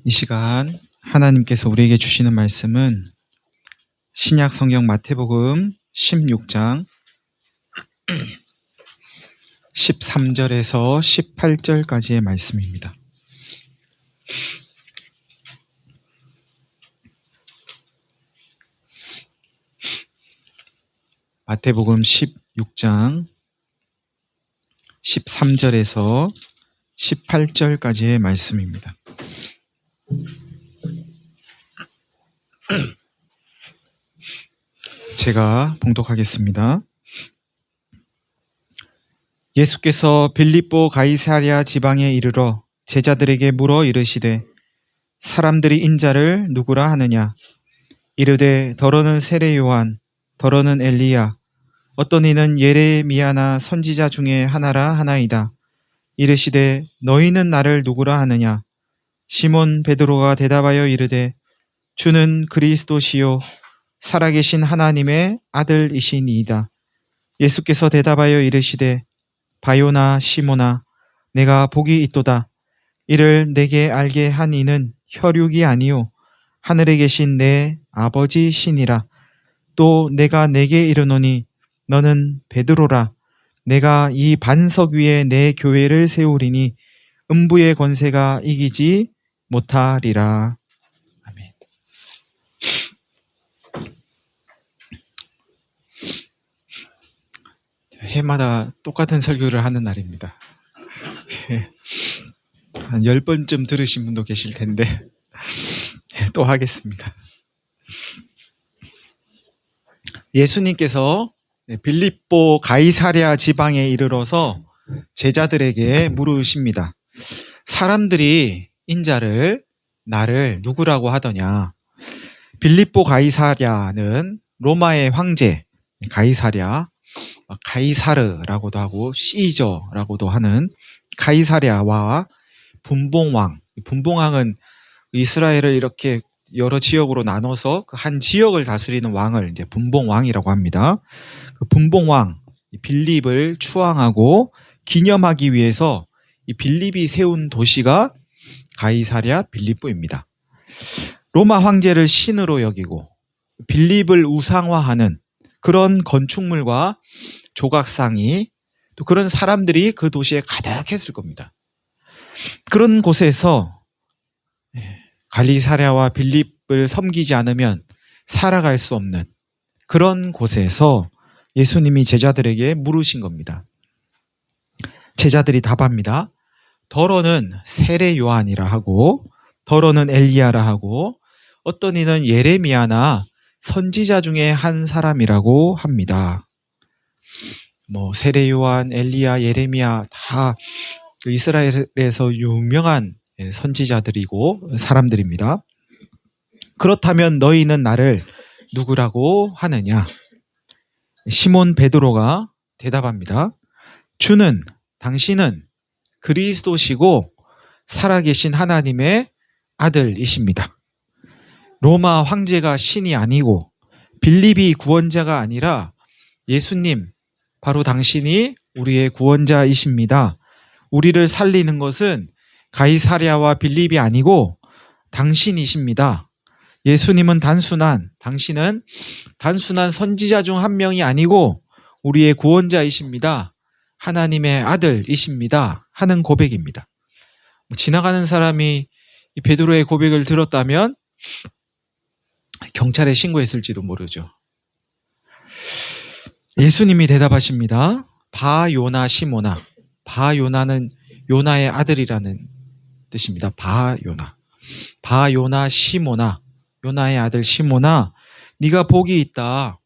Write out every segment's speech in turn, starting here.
이 시간 하나님께서 우리에게 주시는 말씀은 신약 성경 마태복음 16장 13절에서 18절까지의 말씀입니다. 마태복음 16장 13절에서 18절까지의 말씀입니다. 제가 봉독하겠습니다. 예수께서 빌립보 가이사랴 지방에 이르러 제자들에게 물어 이르시되 사람들이 인자를 누구라 하느냐? 이르되 더러는 세례 요한, 더러는 엘리야, 어떤 이는 예레미야나 선지자 중에 하나라 하나이다. 이르시되 너희는 나를 누구라 하느냐? 시몬 베드로가 대답하여 이르되 주는 그리스도시요 살아계신 하나님의 아들이시니이다. 예수께서 대답하여 이르시되 바요나 시몬아, 내가 복이 있도다. 이를 내게 알게 한 이는 혈육이 아니요 하늘에 계신 내 아버지시니라. 또 내가 내게 이르노니 너는 베드로라. 내가 이 반석 위에 내 교회를 세우리니 음부의 권세가 이기지 못하리라. 아멘. 해마다 똑같은 설교를 하는 날입니다. 한 10번쯤 들으신 분도 계실 텐데 또 하겠습니다. 예수님께서 빌립보 가이사랴 지방에 이르러서 제자들에게 물으십니다. 사람들이 인자를 나를 누구라고 하더냐? 빌립보 가이사랴는 로마의 황제 가이사랴, 가이사르라고도 하고 시저라고도 하는 가이사랴와 분봉왕, 분봉왕은 이스라엘을 이렇게 여러 지역으로 나눠서 그 한 지역을 다스리는 왕을 이제 분봉왕이라고 합니다. 그 분봉왕 빌립을 추앙하고 기념하기 위해서 이 빌립이 세운 도시가 가이사랴 빌립보입니다. 로마 황제를 신으로 여기고 빌립을 우상화하는 그런 건축물과 조각상이 또 그런 사람들이 그 도시에 가득했을 겁니다. 그런 곳에서 가이사랴와 빌립을 섬기지 않으면 살아갈 수 없는 그런 곳에서 예수님이 제자들에게 물으신 겁니다. 제자들이 답합니다. 더러는 세례 요한이라 하고 더러는 엘리야라 하고 어떤 이는 예레미야나 선지자 중에 한 사람이라고 합니다. 세례 요한, 엘리야, 예레미야 다 이스라엘에서 유명한 선지자들이고 사람들입니다. 그렇다면 너희는 나를 누구라고 하느냐? 시몬 베드로가 대답합니다. 주는, 당신은 그리스도시고 살아계신 하나님의 아들이십니다. 로마 황제가 신이 아니고 빌립이 구원자가 아니라 예수님, 바로 당신이 우리의 구원자이십니다. 우리를 살리는 것은 가이사랴와 빌립이 아니고 당신이십니다. 예수님은 당신은 단순한 선지자 중 한 명이 아니고 우리의 구원자이십니다. 하나님의 아들이십니다. 하는 고백입니다. 지나가는 사람이 이 베드로의 고백을 들었다면 경찰에 신고했을지도 모르죠. 예수님이 대답하십니다. 바요나 시모나. 바요나는 요나의 아들이라는 뜻입니다. 바요나 시모나. 요나의 아들 시모나, 네가 복이 있다.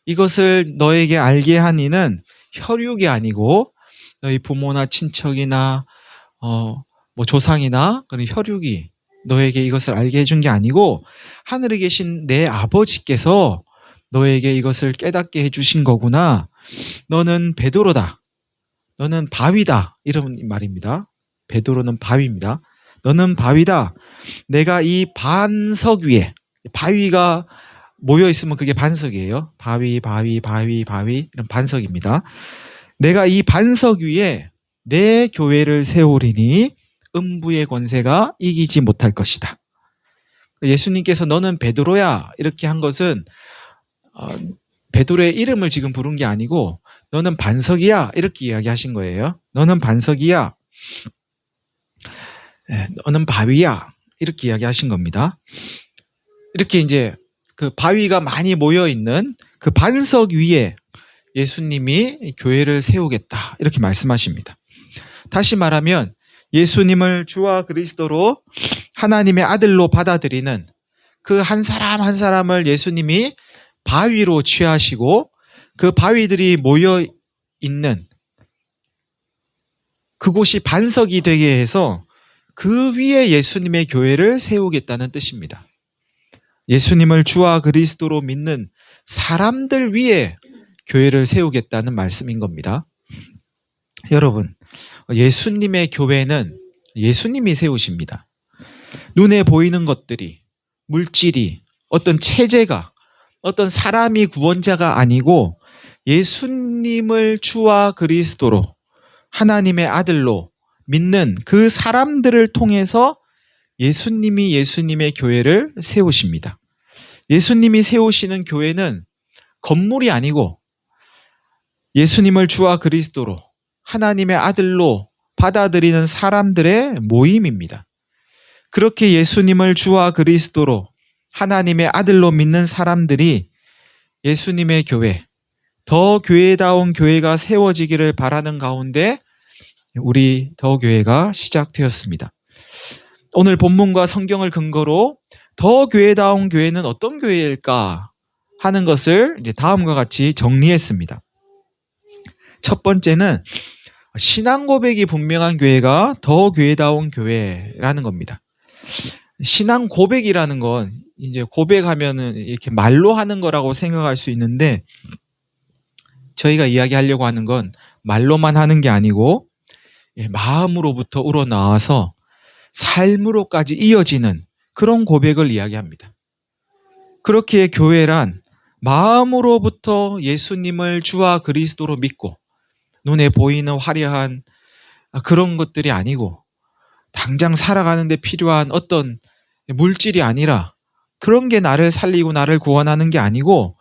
이것을 너에게 알게 한 이는 혈육이 아니고 너희 부모나 친척이나 조상이나 그런 혈육이 너에게 이것을 알게 해준 게 아니고 하늘에 계신 내 아버지께서 너에게 이것을 깨닫게 해주신 거구나. 너는 베드로다. 너는 바위다. 이런 말입니다. 베드로는 바위입니다. 너는 바위다. 내가 이 반석 위에, 바위가 모여 있으면 그게 반석이에요. 바위 이런 반석입니다. 내가 이 반석 위에 내 교회를 세우리니 음부의 권세가 이기지 못할 것이다. 예수님께서 너는 베드로야 이렇게 한 것은 베드로의 이름을 지금 부른 게 아니고 너는 반석이야 이렇게 이야기하신 거예요. 너는 반석이야. 너는 바위야 이렇게 이야기하신 겁니다. 이렇게 이제 그 바위가 많이 모여 있는 그 반석 위에 예수님이 교회를 세우겠다 이렇게 말씀하십니다. 다시 말하면 예수님을 주와 그리스도로 하나님의 아들로 받아들이는 그 한 사람 한 사람을 예수님이 바위로 취하시고 그 바위들이 모여 있는 그곳이 반석이 되게 해서 그 위에 예수님의 교회를 세우겠다는 뜻입니다. 예수님을 주와 그리스도로 믿는 사람들 위에 교회를 세우겠다는 말씀인 겁니다. 여러분, 예수님의 교회는 예수님이 세우십니다. 눈에 보이는 것들이, 물질이, 어떤 체제가, 어떤 사람이 구원자가 아니고 예수님을 주와 그리스도로 하나님의 아들로 믿는 그 사람들을 통해서 예수님이 예수님의 교회를 세우십니다. 예수님이 세우시는 교회는 건물이 아니고 예수님을 주와 그리스도로 하나님의 아들로 받아들이는 사람들의 모임입니다. 그렇게 예수님을 주와 그리스도로 하나님의 아들로 믿는 사람들이 예수님의 교회, 더 교회다운 교회가 세워지기를 바라는 가운데 우리 더 교회가 시작되었습니다. 오늘 본문과 성경을 근거로 더 교회다운 교회는 어떤 교회일까 하는 것을 이제 다음과 같이 정리했습니다. 첫 번째는 신앙 고백이 분명한 교회가 더 교회다운 교회라는 겁니다. 신앙 고백이라는 건 이제 고백하면은 이렇게 말로 하는 거라고 생각할 수 있는데 저희가 이야기하려고 하는 건 말로만 하는 게 아니고 마음으로부터 우러나와서 삶으로까지 이어지는 그런 고백을 이야기합니다. 그렇기에 교회란 마음으로부터 예수님을 주와 그리스도로 믿고 눈에 보이는 화려한 그런 것들이 아니고 당장 살아가는 데 필요한 어떤 물질이 아니라 그런 게 나를 살리고 나를 구원하는 게 아니고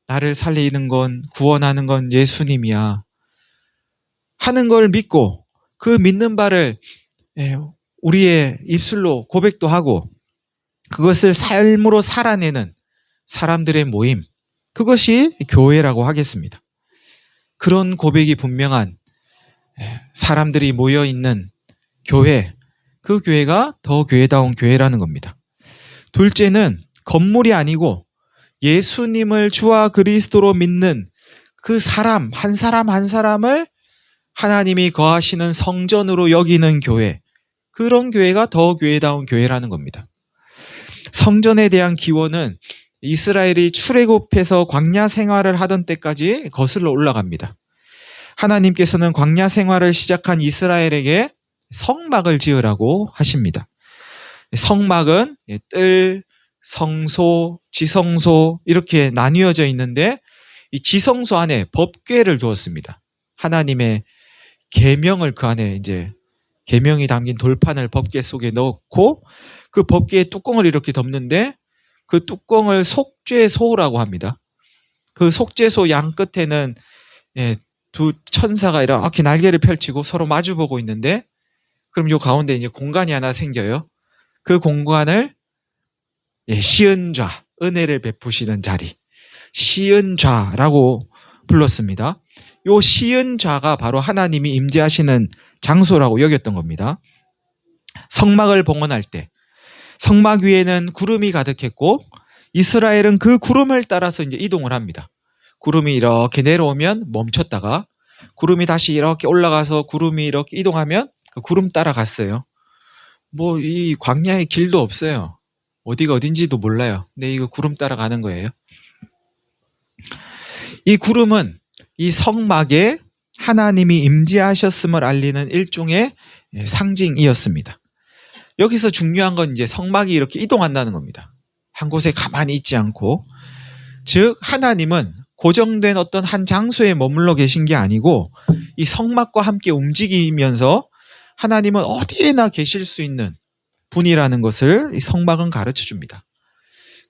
나를 살리는 건 구원하는 건 예수님이야 하는 걸 믿고 그 믿는 바를 우리의 입술로 고백도 하고 그것을 삶으로 살아내는 사람들의 모임, 그것이 교회라고 하겠습니다. 그런 고백이 분명한 사람들이 모여있는 교회, 그 교회가 더 교회다운 교회라는 겁니다. 둘째는 건물이 아니고 예수님을 주와 그리스도로 믿는 그 사람 한 사람을 하나님이 거하시는 성전으로 여기는 교회, 그런 교회가 더 교회다운 교회라는 겁니다. 성전에 대한 기원은 이스라엘이 출애굽해서 광야 생활을 하던 때까지 거슬러 올라갑니다. 하나님께서는 광야 생활을 시작한 이스라엘에게 성막을 지으라고 하십니다. 성막은 뜰, 성소, 지성소 이렇게 나뉘어져 있는데 이 지성소 안에 법궤를 두었습니다. 하나님의 계명을 그 안에 이제 계명이 담긴 돌판을 법궤 속에 넣고 그 법궤의 뚜껑을 이렇게 덮는데 그 뚜껑을 속죄소라고 합니다. 그 속죄소 양 끝에는 두 천사가 이렇게 날개를 펼치고 서로 마주보고 있는데 그럼 요 가운데 이제 공간이 하나 생겨요. 그 공간을 시은좌, 은혜를 베푸시는 자리, 시은좌라고 불렀습니다. 요 시은좌가 바로 하나님이 임재하시는 장소라고 여겼던 겁니다. 성막을 봉헌할 때 성막 위에는 구름이 가득했고 이스라엘은 그 구름을 따라서 이제 이동을 합니다. 구름이 이렇게 내려오면 멈췄다가 구름이 다시 이렇게 올라가서 구름이 이렇게 이동하면 그 구름 따라갔어요. 뭐 이 광야에 길도 없어요. 어디가 어딘지도 몰라요. 근데 이거 구름 따라가는 거예요. 이 구름은 이 성막에 하나님이 임재하셨음을 알리는 일종의 상징이었습니다. 여기서 중요한 건 이제 성막이 이렇게 이동한다는 겁니다. 한 곳에 가만히 있지 않고, 즉 하나님은 고정된 어떤 한 장소에 머물러 계신 게 아니고 이 성막과 함께 움직이면서 하나님은 어디에나 계실 수 있는 분이라는 것을 이 성막은 가르쳐 줍니다.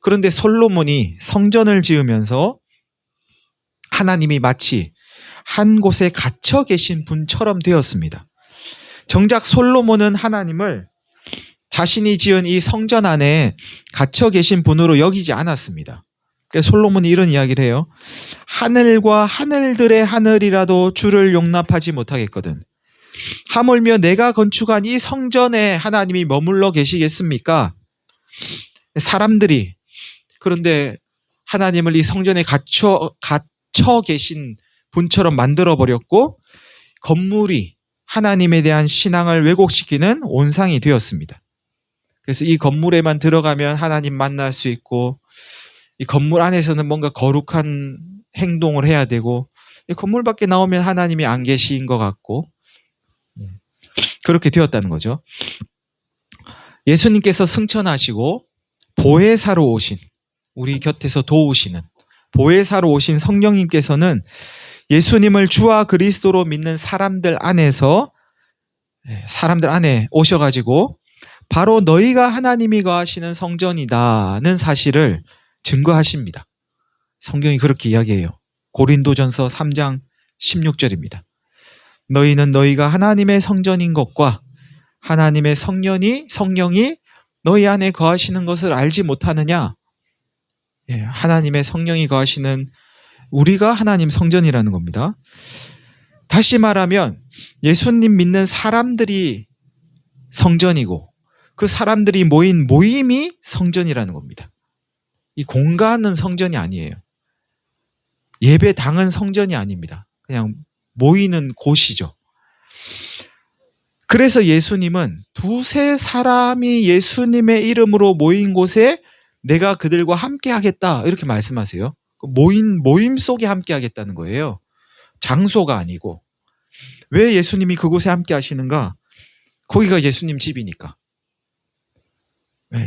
그런데 솔로몬이 성전을 지으면서 하나님이 마치 한 곳에 갇혀 계신 분처럼 되었습니다. 정작 솔로몬은 하나님을 자신이 지은 이 성전 안에 갇혀 계신 분으로 여기지 않았습니다. 그래서 솔로몬이 이런 이야기를 해요. 하늘과 하늘들의 하늘이라도 주를 용납하지 못하겠거든. 하물며 내가 건축한 이 성전에 하나님이 머물러 계시겠습니까? 사람들이 그런데 하나님을 이 성전에 갇혀 계신 분처럼 만들어버렸고 건물이 하나님에 대한 신앙을 왜곡시키는 온상이 되었습니다. 그래서 이 건물에만 들어가면 하나님 만날 수 있고 이 건물 안에서는 뭔가 거룩한 행동을 해야 되고 이 건물 밖에 나오면 하나님이 안 계신 것 같고 그렇게 되었다는 거죠. 예수님께서 승천하시고 보혜사로 오신 우리 곁에서 도우시는 보혜사로 오신 성령님께서는 예수님을 주와 그리스도로 믿는 사람들 안에 오셔가지고 바로 너희가 하나님이 거하시는 성전이다는 사실을 증거하십니다. 성경이 그렇게 이야기해요. 고린도전서 3장 16절입니다. 너희는 너희가 하나님의 성전인 것과 하나님의 성령이 너희 안에 거하시는 것을 알지 못하느냐? 하나님의 성령이 거하시는 우리가 하나님 성전이라는 겁니다. 다시 말하면 예수님 믿는 사람들이 성전이고 그 사람들이 모인 모임이 성전이라는 겁니다. 이 공간은 성전이 아니에요. 예배당은 성전이 아닙니다. 그냥 모이는 곳이죠. 그래서 예수님은 두세 사람이 예수님의 이름으로 모인 곳에 내가 그들과 함께 하겠다 이렇게 말씀하세요. 모임 속에 함께 하겠다는 거예요. 장소가 아니고. 왜 예수님이 그곳에 함께 하시는가? 거기가 예수님 집이니까.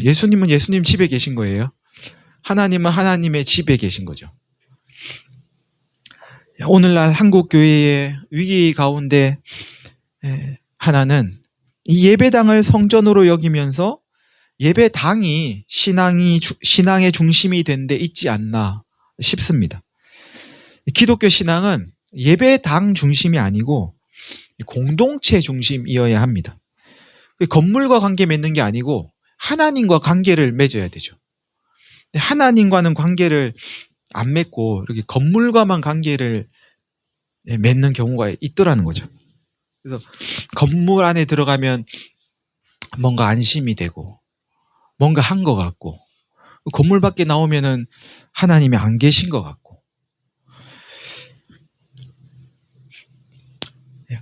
예수님은 예수님 집에 계신 거예요. 하나님은 하나님의 집에 계신 거죠. 오늘날 한국 교회의 위기 가운데 하나는 이 예배당을 성전으로 여기면서 예배당이 신앙의 중심이 된 데 있지 않나 싶습니다. 기독교 신앙은 예배당 중심이 아니고 공동체 중심이어야 합니다. 건물과 관계 맺는 게 아니고 하나님과 관계를 맺어야 되죠. 하나님과는 관계를 안 맺고 이렇게 건물과만 관계를 맺는 경우가 있더라는 거죠. 그래서 건물 안에 들어가면 뭔가 안심이 되고 뭔가 한 것 같고 건물 밖에 나오면은 하나님이 안 계신 것 같고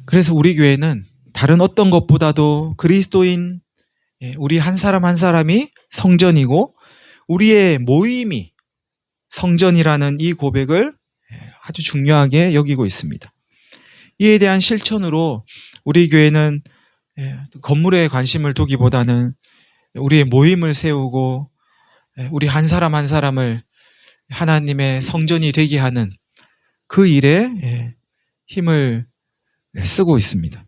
그래서 우리 교회는 다른 어떤 것보다도 그리스도인 우리 한 사람 한 사람이 성전이고 우리의 모임이 성전이라는 이 고백을 아주 중요하게 여기고 있습니다. 이에 대한 실천으로 우리 교회는 건물에 관심을 두기보다는 우리의 모임을 세우고 우리 한 사람 한 사람을 하나님의 성전이 되게 하는 그 일에 힘을 쓰고 있습니다.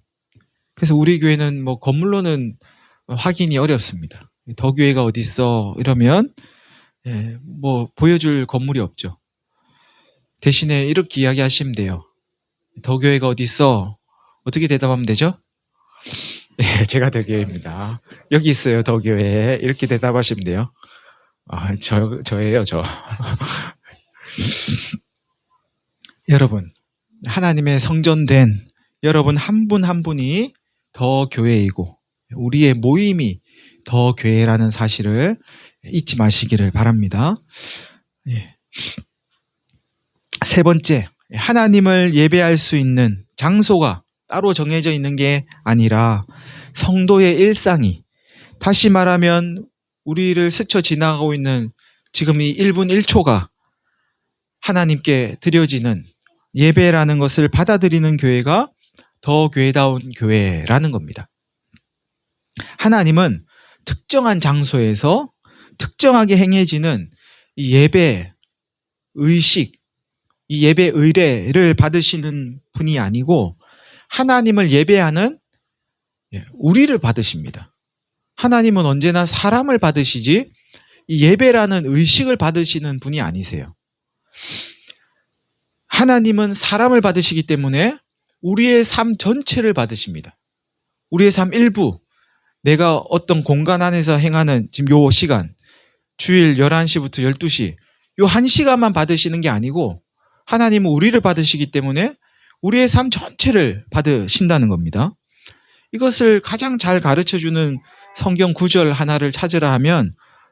그래서 우리 교회는 뭐 건물로는 확인이 어렵습니다. 더 교회가 어디 있어 이러면 뭐 보여줄 건물이 없죠. 대신에 이렇게 이야기하시면 돼요. 더 교회가 어디 있어? 어떻게 대답하면 되죠? 제가 더 교회입니다. 여기 있어요, 더 교회. 이렇게 대답하시면 돼요. 저예요, 저. 여러분, 하나님의 성전된 여러분 한 분 한 분이 더 교회이고 우리의 모임이 더 교회라는 사실을 잊지 마시기를 바랍니다. 세 번째, 하나님을 예배할 수 있는 장소가 따로 정해져 있는 게 아니라 성도의 일상이 다시 말하면 우리를 스쳐 지나가고 있는 지금 이 1분 1초가 하나님께 드려지는 예배라는 것을 받아들이는 교회가 더 교회다운 교회라는 겁니다. 하나님은 특정한 장소에서 특정하게 행해지는 이 예배 의식, 이 예배 의례를 받으시는 분이 아니고 하나님을 예배하는 우리를 받으십니다. 하나님은 언제나 사람을 받으시지 이 예배라는 의식을 받으시는 분이 아니세요. 하나님은 사람을 받으시기 때문에 우리의 삶 전체를 받으십니다. 우리의 삶 일부, 내가 어떤 공간 안에서 행하는 지금 요 시간, 주일 11시부터 12시, 요 1시간만 받으시는 게 아니고 하나님은 우리를 받으시기 때문에 우리의 삶 전체를 받으신다는 겁니다. 이것을 가장 잘 가르쳐주는 성경 구절 하나를 찾으라 하면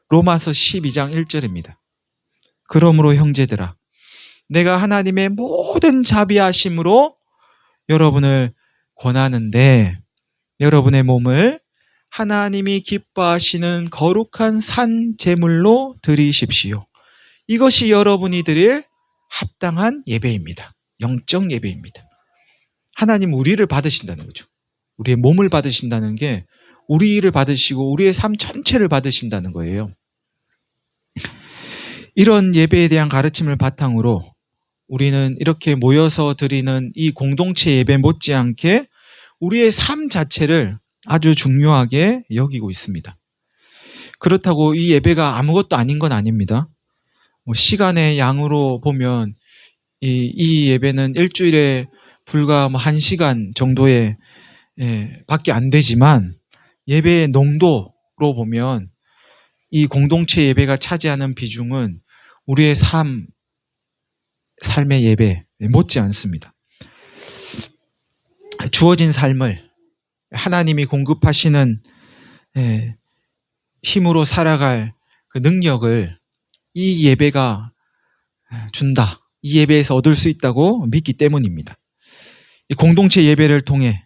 로마서 12장 1절입니다. 그러므로 형제들아, 내가 하나님의 모든 자비하심으로 여러분을 권하는데 여러분의 몸을 하나님이 기뻐하시는 거룩한 산 제물로 드리십시오. 이것이 여러분이 드릴 합당한 예배입니다. 영적 예배입니다. 하나님 우리를 받으신다는 거죠. 우리의 몸을 받으신다는 게 우리를 받으시고 우리의 삶 전체를 받으신다는 거예요. 이런 예배에 대한 가르침을 바탕으로 우리는 이렇게 모여서 드리는 이 공동체 예배 못지않게 우리의 삶 자체를 아주 중요하게 여기고 있습니다. 그렇다고 이 예배가 아무것도 아닌 건 아닙니다. 시간의 양으로 보면 이 예배는 일주일에 불과 1시간 정도의 밖에 안 되지만 예배의 농도로 보면 이 공동체 예배가 차지하는 비중은 우리의 삶의 예배 못지 않습니다. 주어진 삶을 하나님이 공급하시는 힘으로 살아갈 그 능력을 이 예배가 준다. 이 예배에서 얻을 수 있다고 믿기 때문입니다. 이 공동체 예배를 통해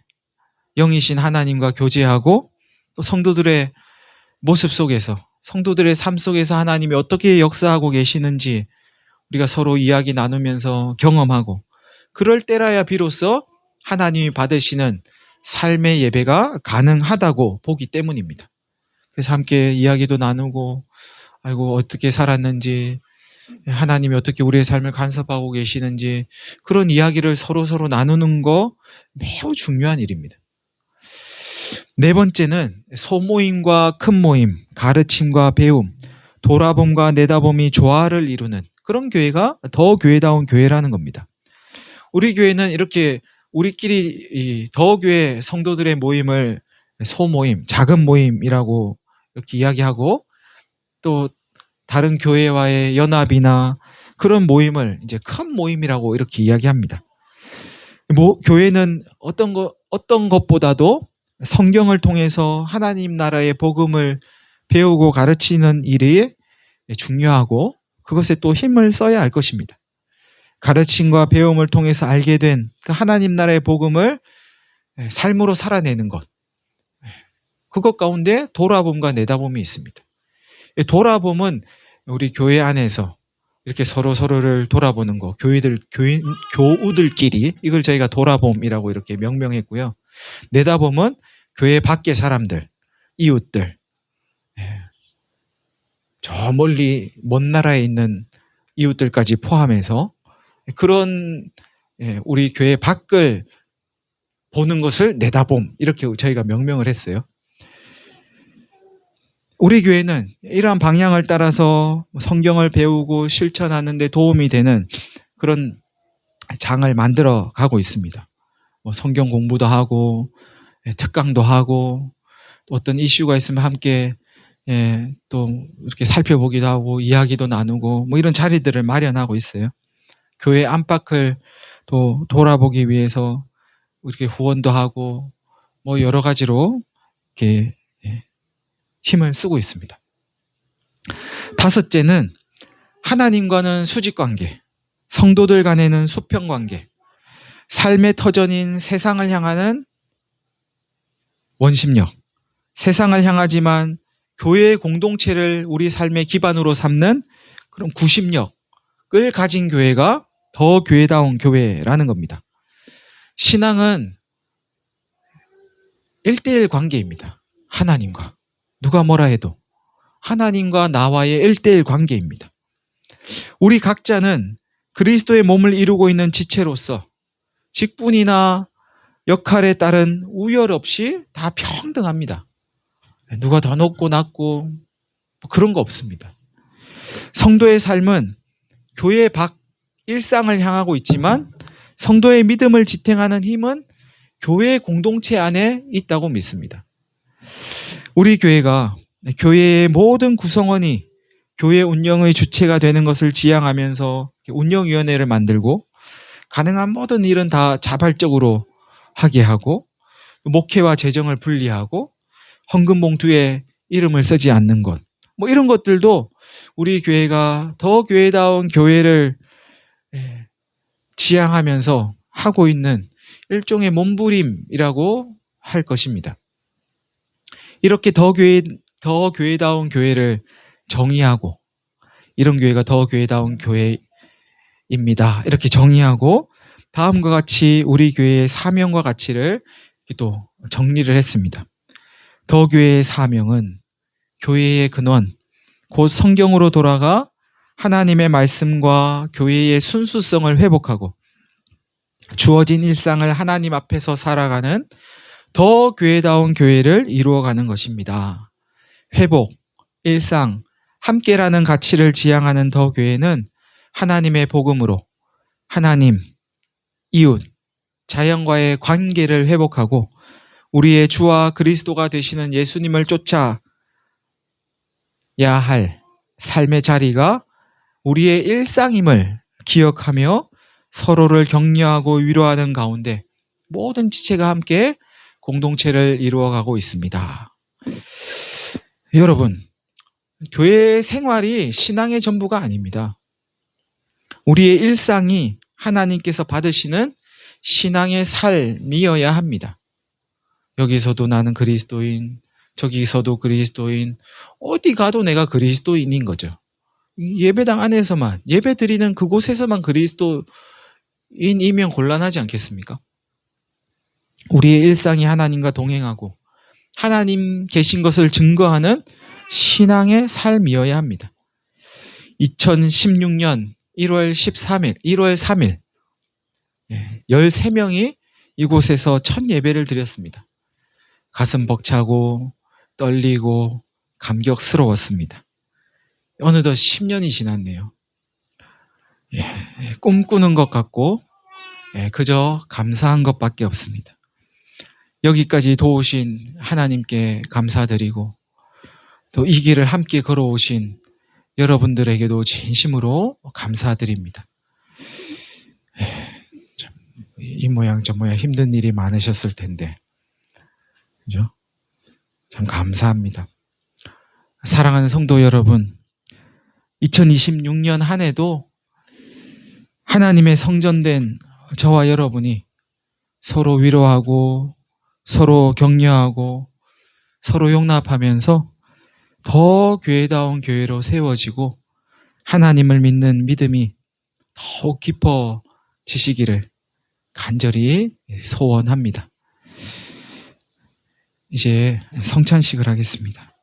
영이신 하나님과 교제하고 또 성도들의 모습 속에서 성도들의 삶 속에서 하나님이 어떻게 역사하고 계시는지 우리가 서로 이야기 나누면서 경험하고 그럴 때라야 비로소 하나님이 받으시는 삶의 예배가 가능하다고 보기 때문입니다. 그래서 함께 이야기도 나누고 어떻게 살았는지 하나님이 어떻게 우리의 삶을 간섭하고 계시는지 그런 이야기를 서로 나누는 거 매우 중요한 일입니다. 네 번째는 소모임과 큰 모임, 가르침과 배움, 돌아봄과 내다봄이 조화를 이루는 그런 교회가 더 교회다운 교회라는 겁니다. 우리 교회는 이렇게 우리끼리 더 교회 성도들의 모임을 소모임, 작은 모임이라고 이렇게 이야기하고 또 다른 교회와의 연합이나 그런 모임을 이제 큰 모임이라고 이렇게 이야기합니다. 교회는 어떤 것보다도 성경을 통해서 하나님 나라의 복음을 배우고 가르치는 일이 중요하고 그것에 또 힘을 써야 할 것입니다. 가르침과 배움을 통해서 알게 된 그 하나님 나라의 복음을 삶으로 살아내는 것. 그것 가운데 돌아봄과 내다봄이 있습니다. 돌아봄은 우리 교회 안에서 이렇게 서로를 돌아보는 거, 교우들끼리 이걸 저희가 돌아봄이라고 이렇게 명명했고요. 내다봄은 교회 밖의 사람들, 이웃들, 저 멀리 먼 나라에 있는 이웃들까지 포함해서 그런 우리 교회 밖을 보는 것을 내다봄 이렇게 저희가 명명을 했어요. 우리 교회는 이러한 방향을 따라서 성경을 배우고 실천하는 데 도움이 되는 그런 장을 만들어 가고 있습니다. 성경 공부도 하고 특강도 하고 어떤 이슈가 있으면 함께 또 이렇게 살펴보기도 하고 이야기도 나누고 이런 자리들을 마련하고 있어요. 교회 안팎을 또 돌아보기 위해서 이렇게 후원도 하고 여러 가지로 이렇게 힘을 쓰고 있습니다. 다섯째는 하나님과는 수직관계, 성도들 간에는 수평관계, 삶의 터전인 세상을 향하는 원심력, 세상을 향하지만 교회의 공동체를 우리 삶의 기반으로 삼는 그런 구심력을 가진 교회가 더 교회다운 교회라는 겁니다. 신앙은 1대1 관계입니다. 하나님과. 누가 뭐라 해도 하나님과 나와의 1대1 관계입니다. 우리 각자는 그리스도의 몸을 이루고 있는 지체로서 직분이나 역할에 따른 우열 없이 다 평등합니다. 누가 더 높고 낮고 뭐 그런 거 없습니다. 성도의 삶은 교회 밖 일상을 향하고 있지만 성도의 믿음을 지탱하는 힘은 교회 공동체 안에 있다고 믿습니다. 우리 교회가 교회의 모든 구성원이 교회 운영의 주체가 되는 것을 지향하면서 운영위원회를 만들고 가능한 모든 일은 다 자발적으로 하게 하고 목회와 재정을 분리하고 헌금 봉투에 이름을 쓰지 않는 것, 뭐 이런 것들도 우리 교회가 더 교회다운 교회를 지향하면서 하고 있는 일종의 몸부림이라고 할 것입니다. 이렇게 더 교회다운 교회를 정의하고 이런 교회가 더 교회다운 교회입니다. 이렇게 정의하고 다음과 같이 우리 교회의 사명과 가치를 또 정리를 했습니다. 더 교회의 사명은 교회의 근원, 곧 성경으로 돌아가 하나님의 말씀과 교회의 순수성을 회복하고 주어진 일상을 하나님 앞에서 살아가는 더 교회다운 교회를 이루어가는 것입니다. 회복, 일상, 함께라는 가치를 지향하는 더 교회는 하나님의 복음으로 하나님, 이웃, 자연과의 관계를 회복하고 우리의 주와 그리스도가 되시는 예수님을 쫓아야 할 삶의 자리가 우리의 일상임을 기억하며 서로를 격려하고 위로하는 가운데 모든 지체가 함께 공동체를 이루어가고 있습니다. 여러분, 교회 생활이 신앙의 전부가 아닙니다. 우리의 일상이 하나님께서 받으시는 신앙의 삶이어야 합니다. 여기서도 나는 그리스도인, 저기서도 그리스도인, 어디 가도 내가 그리스도인인 거죠. 예배당 안에서만, 예배 드리는 그곳에서만 그리스도인이면 곤란하지 않겠습니까? 우리의 일상이 하나님과 동행하고 하나님 계신 것을 증거하는 신앙의 삶이어야 합니다. 2016년 1월 3일 13명이 이곳에서 첫 예배를 드렸습니다. 가슴 벅차고 떨리고 감격스러웠습니다. 어느덧 10년이 지났네요. 꿈꾸는 것 같고 그저 감사한 것밖에 없습니다. 여기까지 도우신 하나님께 감사드리고 또 이 길을 함께 걸어오신 여러분들에게도 진심으로 감사드립니다. 이 모양 저 모양 힘든 일이 많으셨을 텐데 그죠? 참 감사합니다. 사랑하는 성도 여러분, 2026년 한 해도 하나님의 성전된 저와 여러분이 서로 위로하고 서로 격려하고 서로 용납하면서 더 교회다운 교회로 세워지고 하나님을 믿는 믿음이 더욱 깊어지시기를 간절히 소원합니다. 이제 성찬식을 하겠습니다.